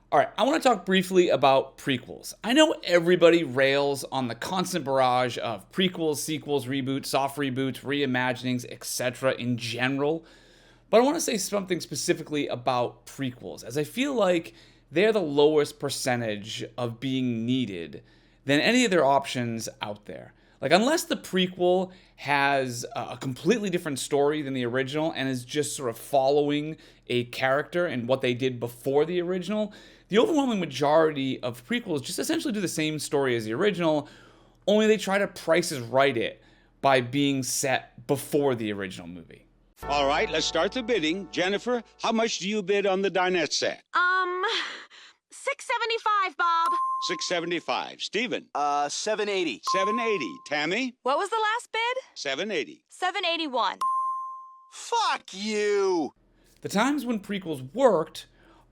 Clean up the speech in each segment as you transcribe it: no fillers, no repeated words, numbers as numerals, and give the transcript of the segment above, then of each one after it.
All right, I want to talk briefly about prequels. I know everybody rails on the constant barrage of prequels, sequels, reboots, soft reboots, reimaginings, etc. in general, but I want to say something specifically about prequels, as I feel like they're the lowest percentage of being needed than any of their options out there. Like, unless the prequel has a completely different story than the original and is just sort of following a character and what they did before the original, the overwhelming majority of prequels just essentially do the same story as the original, only they try to Price is Right it by being set before the original movie. All right, let's start the bidding. Jennifer, how much do you bid on the dinette set? $6.75, Bob. $6.75. Steven? 780. $7.80. Tammy? What was the last bid? $7.80. $7.81. Fuck you! The times when prequels worked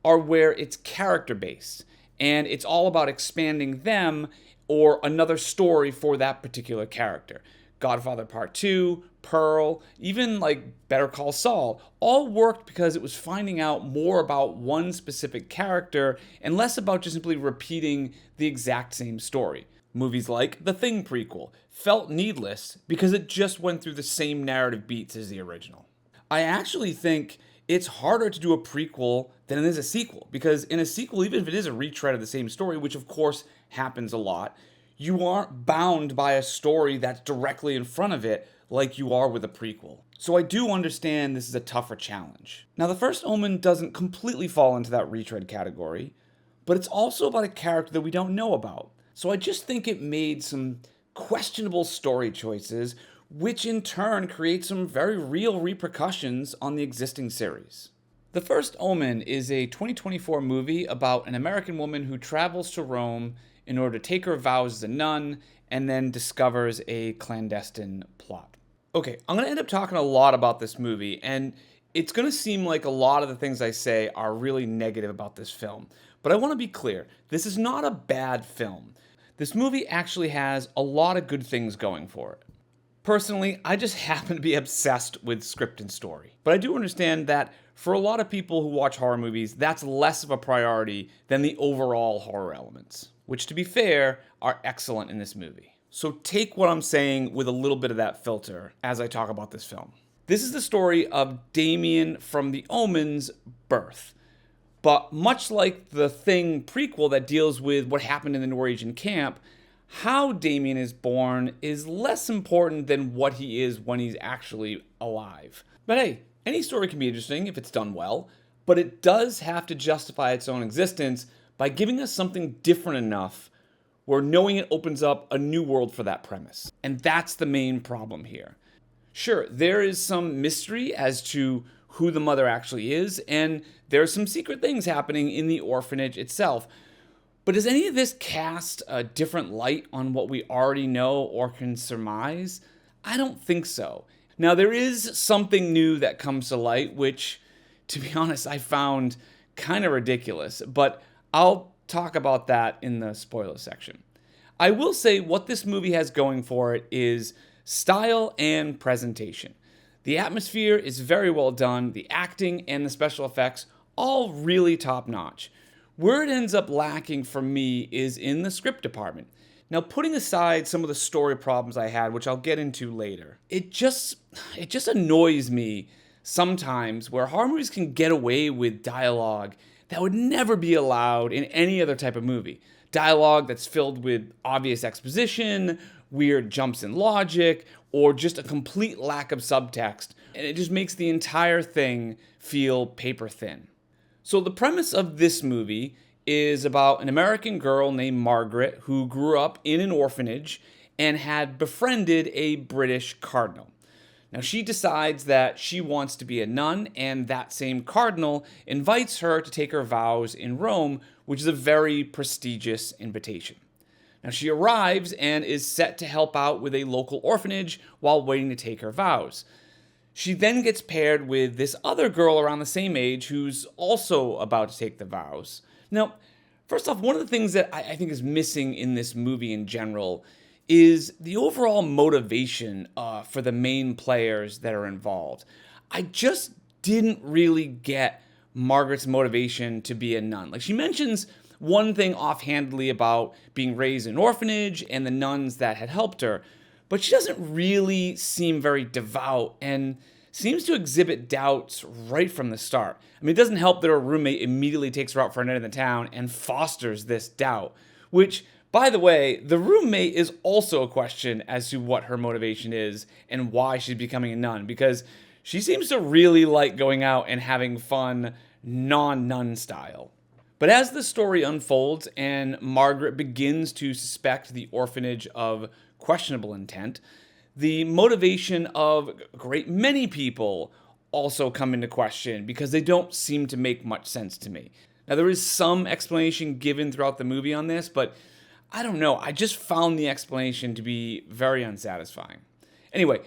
are where it's character-based, and it's all about expanding them or another story for that particular character. Godfather Part 2, Pearl, even like Better Call Saul, all worked because it was finding out more about one specific character and less about just simply repeating the exact same story. Movies like The Thing prequel felt needless because it just went through the same narrative beats as the original. I actually think it's harder to do a prequel than it is a sequel, because in a sequel, even if it is a retread of the same story, which of course happens a lot, you aren't bound by a story that's directly in front of it like you are with a prequel. So I do understand this is a tougher challenge. Now, The First Omen doesn't completely fall into that retread category, but it's also about a character that we don't know about. So I just think it made some questionable story choices, which in turn create some very real repercussions on the existing series. The First Omen is a 2024 movie about an American woman who travels to Rome in order to take her vows as a nun and then discovers a clandestine plot. Okay, I'm going to end up talking a lot about this movie, and it's going to seem like a lot of the things I say are really negative about this film. But I want to be clear, this is not a bad film. This movie actually has a lot of good things going for it. Personally, I just happen to be obsessed with script and story. But I do understand that for a lot of people who watch horror movies, that's less of a priority than the overall horror elements, which, to be fair, are excellent in this movie. So take what I'm saying with a little bit of that filter as I talk about this film. This is the story of Damien from The Omen's birth. But much like The Thing prequel that deals with what happened in the Norwegian camp, how Damien is born is less important than what he is when he's actually alive. But hey, any story can be interesting if it's done well, but it does have to justify its own existence by giving us something different enough where knowing it opens up a new world for that premise. And that's the main problem here. Sure, there is some mystery as to who the mother actually is, and there's some secret things happening in the orphanage itself. But does any of this cast a different light on what we already know or can surmise? I don't think so. Now, there is something new that comes to light, which, to be honest, I found kind of ridiculous, but I'll talk about that in the spoiler section. I will say what this movie has going for it is style and presentation. The atmosphere is very well done, the acting and the special effects all really top-notch. Where it ends up lacking for me is in the script department. Now, putting aside some of the story problems I had, which I'll get into later, it just annoys me sometimes where horror movies can get away with dialogue that would never be allowed in any other type of movie. Dialogue that's filled with obvious exposition, weird jumps in logic, or just a complete lack of subtext, and it just makes the entire thing feel paper thin. So the premise of this movie is about an American girl named Margaret who grew up in an orphanage and had befriended a British cardinal. Now, she decides that she wants to be a nun, and that same cardinal invites her to take her vows in Rome, which is a very prestigious invitation. Now, she arrives and is set to help out with a local orphanage while waiting to take her vows. She then gets paired with this other girl around the same age who's also about to take the vows. Now, first off, one of the things that I think is missing in this movie in general is the overall motivation for the main players that are involved. I just didn't really get Margaret's motivation to be a nun. Like, she mentions one thing offhandedly about being raised in an orphanage and the nuns that had helped her, but she doesn't really seem very devout and seems to exhibit doubts right from the start. I mean, it doesn't help that her roommate immediately takes her out for a night in the town and fosters this doubt, which, by the way, the roommate is also a question as to what her motivation is and why she's becoming a nun, because she seems to really like going out and having fun non-nun style. But as the story unfolds and Margaret begins to suspect the orphanage of questionable intent, the motivation of a great many people also come into question because they don't seem to make much sense to me. Now, there is some explanation given throughout the movie on this, but I don't know. I just found the explanation to be very unsatisfying. Anyway,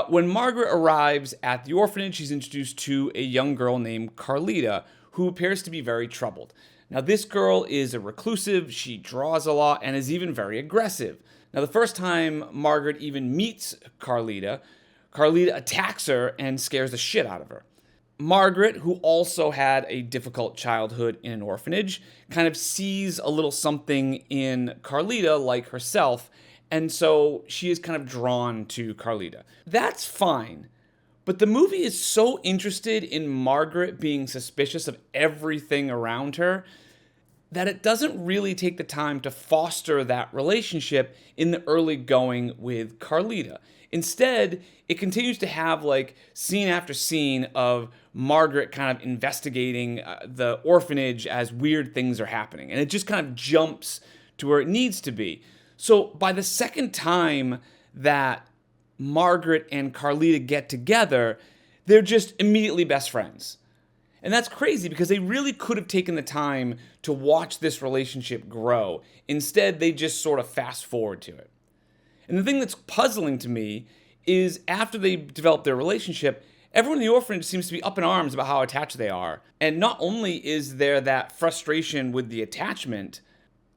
when Margaret arrives at the orphanage, she's introduced to a young girl named Carlita, who appears to be very troubled. Now, this girl is a reclusive, she draws a lot, and is even very aggressive. Now, the first time Margaret even meets Carlita, Carlita attacks her and scares the shit out of her. Margaret, who also had a difficult childhood in an orphanage, kind of sees a little something in Carlita like herself, and so she is kind of drawn to Carlita. That's fine, but the movie is so interested in Margaret being suspicious of everything around her that it doesn't really take the time to foster that relationship in the early going with Carlita. Instead, it continues to have like scene after scene of Margaret kind of investigating the orphanage as weird things are happening. And it just kind of jumps to where it needs to be. So by the second time that Margaret and Carlita get together, they're just immediately best friends. And that's crazy because they really could have taken the time to watch this relationship grow. Instead, they just sort of fast forward to it. And the thing that's puzzling to me is after they develop their relationship, everyone in the orphanage seems to be up in arms about how attached they are. And not only is there that frustration with the attachment,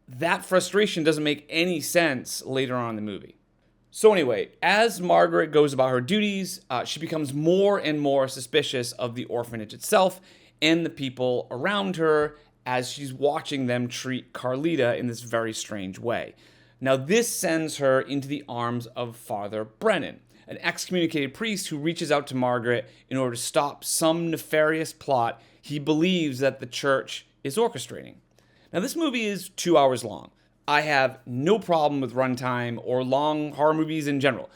that frustration doesn't make any sense later on in the movie. So anyway, as Margaret goes about her duties, she becomes more and more suspicious of the orphanage itself and the people around her as she's watching them treat Carlita in this very strange way. Now, this sends her into the arms of Father Brennan, an excommunicated priest who reaches out to Margaret in order to stop some nefarious plot he believes that the church is orchestrating. Now, this movie is 2 hours long. I have no problem with runtime or long horror movies in general,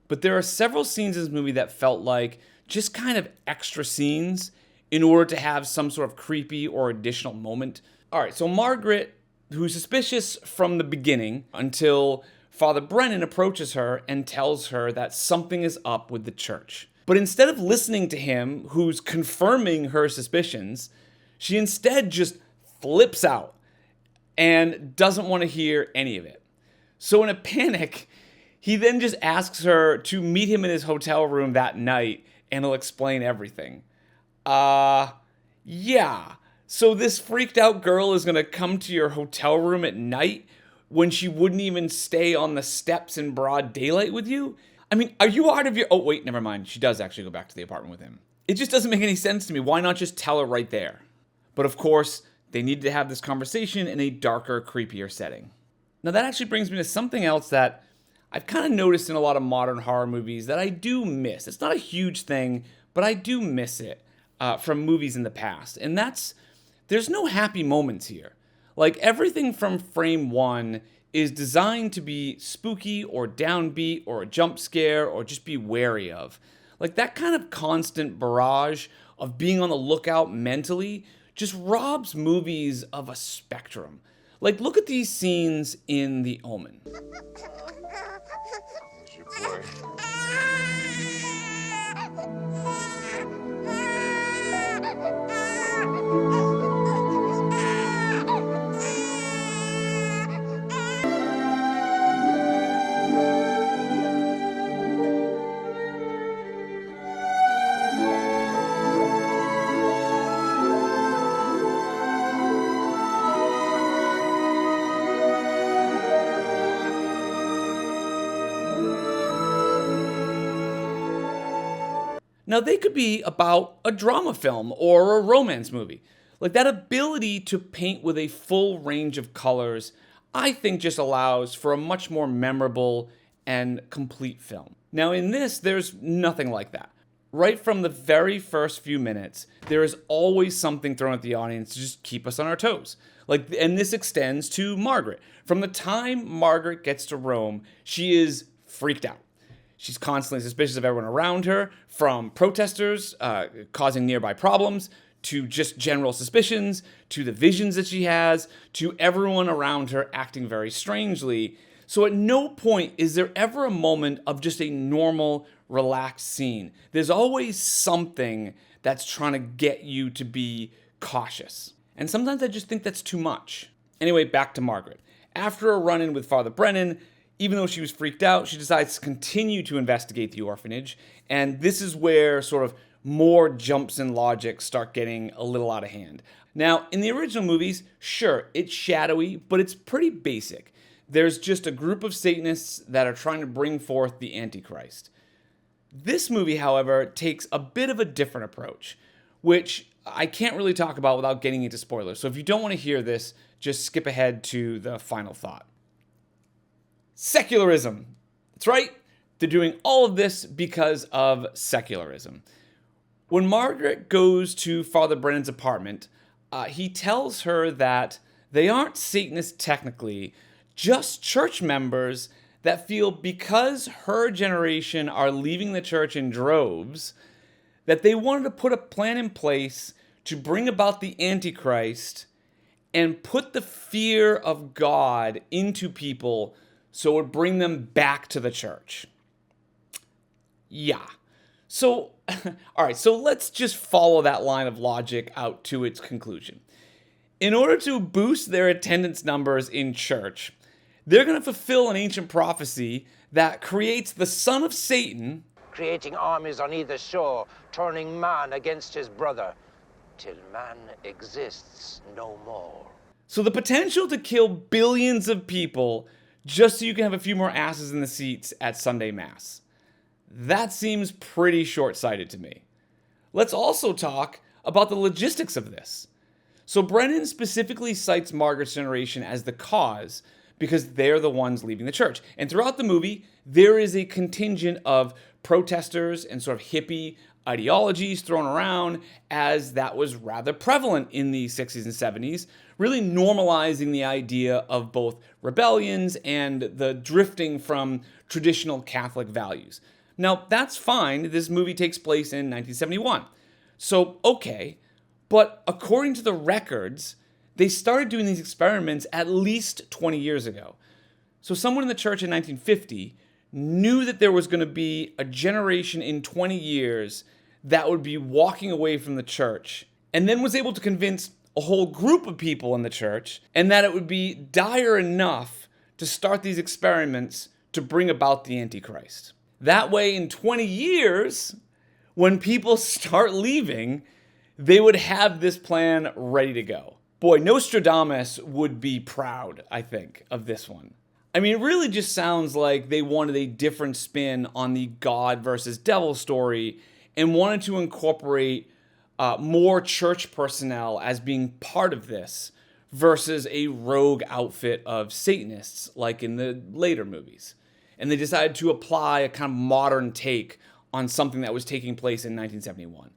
but there are several scenes in this movie that felt like just kind of extra scenes in order to have some sort of creepy or additional moment. All right, so Margaret, who's suspicious from the beginning until Father Brennan approaches her and tells her that something is up with the church. But instead of listening to him, who's confirming her suspicions, she instead just flips out and doesn't want to hear any of it. So in a panic, he then just asks her to meet him in his hotel room that night and he'll explain everything. Yeah. So this freaked out girl is going to come to your hotel room at night when she wouldn't even stay on the steps in broad daylight with you? I mean, are you out of your... Oh, wait, never mind. She does actually go back to the apartment with him. It just doesn't make any sense to me. Why not just tell her right there? But of course, they needed to have this conversation in a darker, creepier setting. Now that actually brings me to something else that I've kind of noticed in a lot of modern horror movies that I do miss. It's not a huge thing, but I do miss it from movies in the past. And that's, there's no happy moments here. Like everything from frame one is designed to be spooky or downbeat or a jump scare or just be wary of. Like that kind of constant barrage of being on the lookout mentally just robs movies of a spectrum. Like, look at these scenes in The Omen. There's your boy. Now, they could be about a drama film or a romance movie. Like, that ability to paint with a full range of colors, I think just allows for a much more memorable and complete film. Now, in this, there's nothing like that. Right from the very first few minutes, there is always something thrown at the audience to just keep us on our toes. And this extends to Margaret. From the time Margaret gets to Rome, she is freaked out. She's constantly suspicious of everyone around her, from protesters causing nearby problems, to just general suspicions, to the visions that she has, to everyone around her acting very strangely. So at no point is there ever a moment of just a normal, relaxed scene. There's always something that's trying to get you to be cautious. And sometimes I just think that's too much. Anyway, back to Margaret. After a run-in with Father Brennan, even though she was freaked out, she decides to continue to investigate the orphanage. And this is where sort of more jumps in logic start getting a little out of hand. Now, in the original movies, sure, it's shadowy, but it's pretty basic. There's just a group of Satanists that are trying to bring forth the Antichrist. This movie, however, takes a bit of a different approach, which I can't really talk about without getting into spoilers. So if you don't want to hear this, just skip ahead to the final thought. Secularism. That's right. They're doing all of this because of secularism. When Margaret goes to Father Brennan's apartment, he tells her that they aren't Satanists technically, just church members that feel because her generation are leaving the church in droves, that they wanted to put a plan in place to bring about the Antichrist and put the fear of God into people so it would bring them back to the church. Yeah. So, all right, so let's just follow that line of logic out to its conclusion. In order to boost their attendance numbers in church, they're going to fulfill an ancient prophecy that creates the son of Satan, creating armies on either shore, turning man against his brother, till man exists no more. so the potential to kill billions of people just so you can have a few more asses in the seats at Sunday Mass. That seems pretty short-sighted to me. Let's also talk about the logistics of this. So Brennan specifically cites Margaret's generation as the cause because they're the ones leaving the church. And throughout the movie, there is a contingent of protesters and sort of hippie ideologies thrown around, as that was rather prevalent in the 60s and 70s, really normalizing the idea of both rebellions and the drifting from traditional Catholic values. Now, that's fine. This movie takes place in 1971. So, okay. But according to the records, they started doing these experiments at least 20 years ago. So someone in the church in 1950 knew that there was going to be a generation in 20 years that would be walking away from the church, and then was able to convince a whole group of people in the church, and that it would be dire enough to start these experiments to bring about the Antichrist. That way, in 20 years, when people start leaving, they would have this plan ready to go. Boy, Nostradamus would be proud, I think, of this one. I mean, it really just sounds like they wanted a different spin on the God versus devil story and wanted to incorporate more church personnel as being part of this versus a rogue outfit of Satanists like in the later movies. And they decided to apply a kind of modern take on something that was taking place in 1971.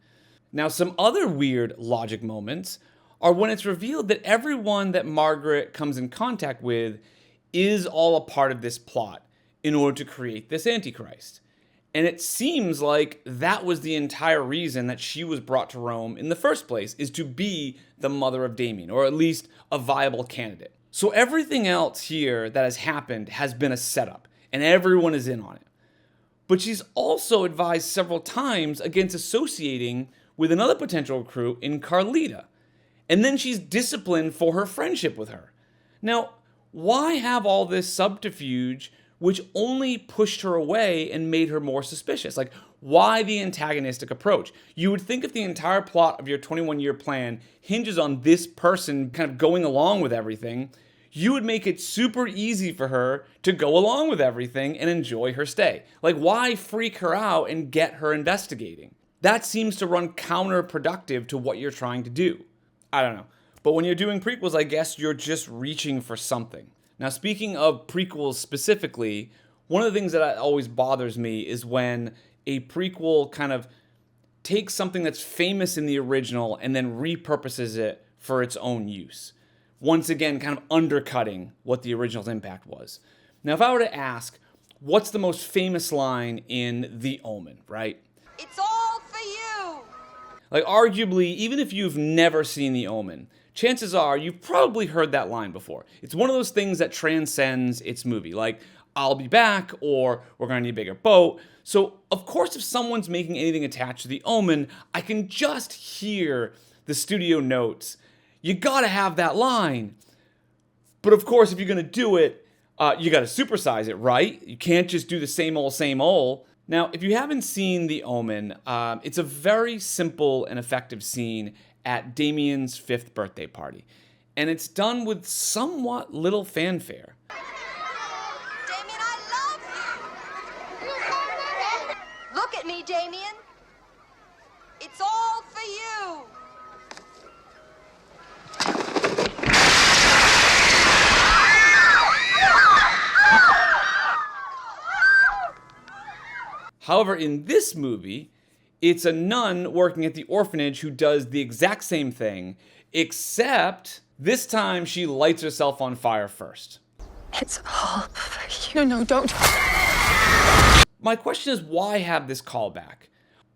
Now, some other weird logic moments are when it's revealed that everyone that Margaret comes in contact with is all a part of this plot in order to create this Antichrist. And it seems like that was the entire reason that she was brought to Rome in the first place, is to be the mother of Damien, or at least a viable candidate. So everything else here that has happened has been a setup, and everyone is in on it. But she's also advised several times against associating with another potential recruit in Carlita. And then she's disciplined for her friendship with her. Now, why have all this subterfuge which only pushed her away and made her more suspicious? Like, why the antagonistic approach? You would think if the entire plot of your 21-year plan hinges on this person kind of going along with everything, you would make it super easy for her to go along with everything and enjoy her stay. Like, why freak her out and get her investigating? that seems to run counterproductive to what you're trying to do. I don't know. But when you're doing prequels, I guess you're just reaching for something. Now, speaking of prequels specifically, one of the things that always bothers me is when a prequel kind of takes something that's famous in the original and then repurposes it for its own use. Once again, kind of undercutting what the original's impact was. Now, if I were to ask, what's the most famous line in The Omen, right? It's all for you. Like, arguably, even if you've never seen The Omen, chances are you've probably heard that line before. It's one of those things that transcends its movie, like, I'll be back, or we're going to need a bigger boat. So, of course, if someone's making anything attached to The Omen, I can just hear the studio notes. You gotta have that line. But of course, if you're gonna do it, you gotta supersize it, right? You can't just do the same old, same old. Now, if you haven't seen The Omen, it's a very simple and effective scene at Damien's 5th birthday party. And it's done with somewhat little fanfare. Damien, I love you. Look at me, Damien. It's all for you. However, in this movie, it's a nun working at the orphanage who does the exact same thing, except this time she lights herself on fire first. It's all for you. No, don't. My question is, why have this callback?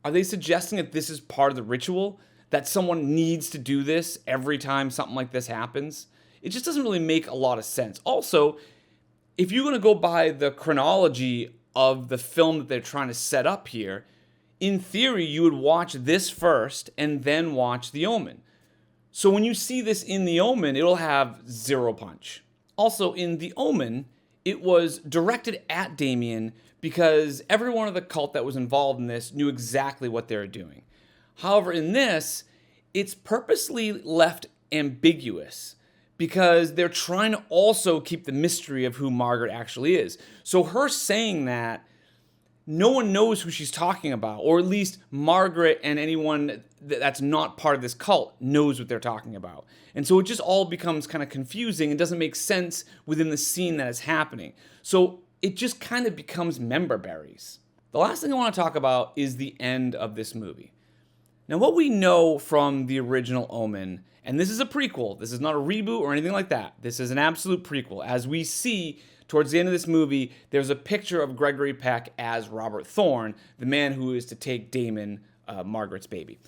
Are they suggesting that this is part of the ritual? That someone needs to do this every time something like this happens? It just doesn't really make a lot of sense. Also, if you're going to go by the chronology of the film that they're trying to set up here, in theory, you would watch this first and then watch The Omen. So when you see this in The Omen, it'll have zero punch. Also, in The Omen, it was directed at Damien because everyone of the cult that was involved in this knew exactly what they were doing. However, in this, it's purposely left ambiguous because they're trying to also keep the mystery of who Margaret actually is. So her saying that, no one knows who she's talking about, or at least Margaret and anyone that's not part of this cult knows what they're talking about. And so it just all becomes kind of confusing and doesn't make sense within the scene that is happening. So it just kind of becomes member berries. The last thing I want to talk about is the end of this movie. Now, what we know from the original Omen, and this is a prequel, this is not a reboot or anything like that. This is an absolute prequel. As we see towards the end of this movie, there's a picture of Gregory Peck as Robert Thorne, the man who is to take Damon, Margaret's baby.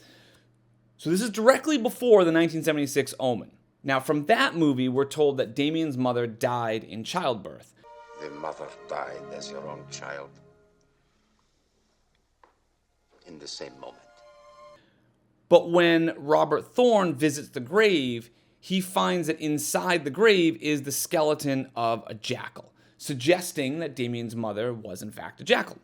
So this is directly before the 1976 Omen. Now, from that movie, we're told that Damien's mother died in childbirth. The mother died as your own child. In the same moment. But when Robert Thorne visits the grave, he finds that inside the grave is the skeleton of a jackal, suggesting that Damien's mother was in fact a jackal.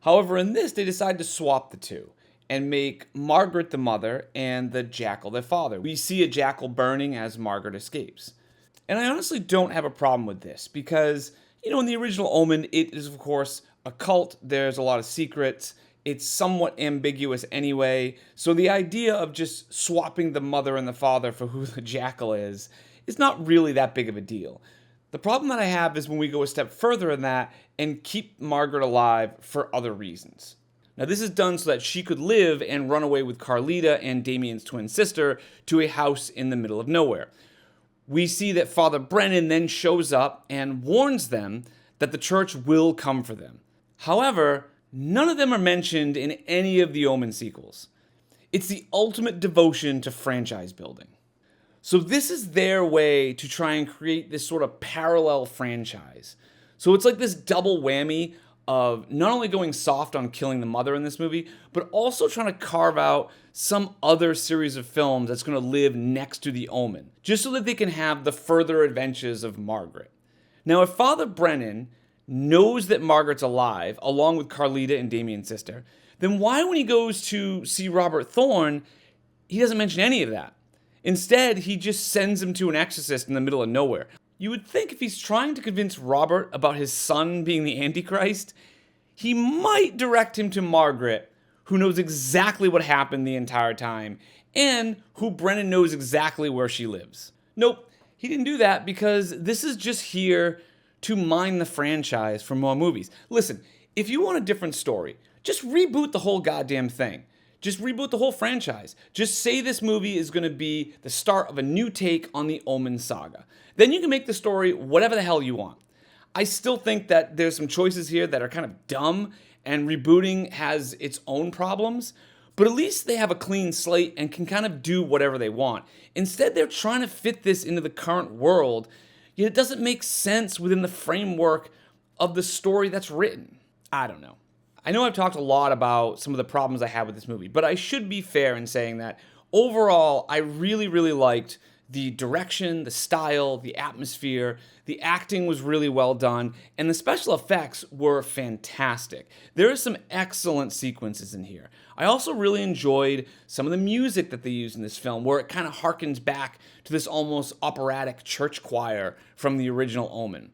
However, in this, they decide to swap the two and make Margaret the mother and the jackal their father. We see a jackal burning as Margaret escapes. And I honestly don't have a problem with this because, in the original Omen, it is, of course, a cult. There's a lot of secrets. It's somewhat ambiguous anyway. So the idea of just swapping the mother and the father for who the jackal is not really that big of a deal. The problem that I have is when we go a step further in that and keep Margaret alive for other reasons. Now, this is done so that she could live and run away with Carlita and Damien's twin sister to a house in the middle of nowhere. We see that Father Brennan then shows up and warns them that the church will come for them. However, none of them are mentioned in any of the Omen sequels. It's the ultimate devotion to franchise building. So this is their way to try and create this sort of parallel franchise. So it's like this double whammy of not only going soft on killing the mother in this movie, but also trying to carve out some other series of films that's going to live next to The Omen, just so that they can have the further adventures of Margaret. Now, if Father Brennan knows that Margaret's alive, along with Carlita and Damien's sister, then why, when he goes to see Robert Thorne, he doesn't mention any of that? Instead, he just sends him to an exorcist in the middle of nowhere. You would think if he's trying to convince Robert about his son being the Antichrist, he might direct him to Margaret, who knows exactly what happened the entire time, and who Brennan knows exactly where she lives. Nope, he didn't do that because this is just here to mine the franchise for more movies. Listen, if you want a different story, just reboot the whole goddamn thing. Just reboot the whole franchise. Just say this movie is going to be the start of a new take on the Omen saga. Then you can make the story whatever the hell you want. I still think that there's some choices here that are kind of dumb, and rebooting has its own problems, but at least they have a clean slate and can kind of do whatever they want. Instead, they're trying to fit this into the current world, yet it doesn't make sense within the framework of the story that's written. I don't know. I know I've talked a lot about some of the problems I have with this movie, but I should be fair in saying that overall, I really, really liked the direction, the style, the atmosphere. The acting was really well done, and the special effects were fantastic. There are some excellent sequences in here. I also really enjoyed some of the music that they used in this film, where it kind of harkens back to this almost operatic church choir from the original Omen.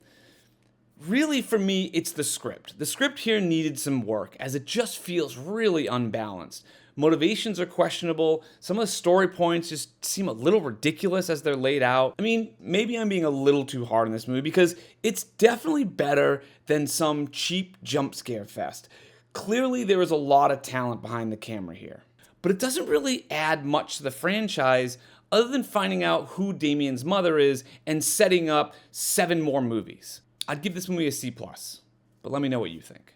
Really, for me, it's the script. The script here needed some work, as it just feels really unbalanced. Motivations are questionable. Some of the story points just seem a little ridiculous as they're laid out. I mean, maybe I'm being a little too hard on this movie because it's definitely better than some cheap jump scare fest. Clearly, there is a lot of talent behind the camera here. But it doesn't really add much to the franchise other than finding out who Damien's mother is and setting up 7 more movies. I'd give this movie a C+, but let me know what you think.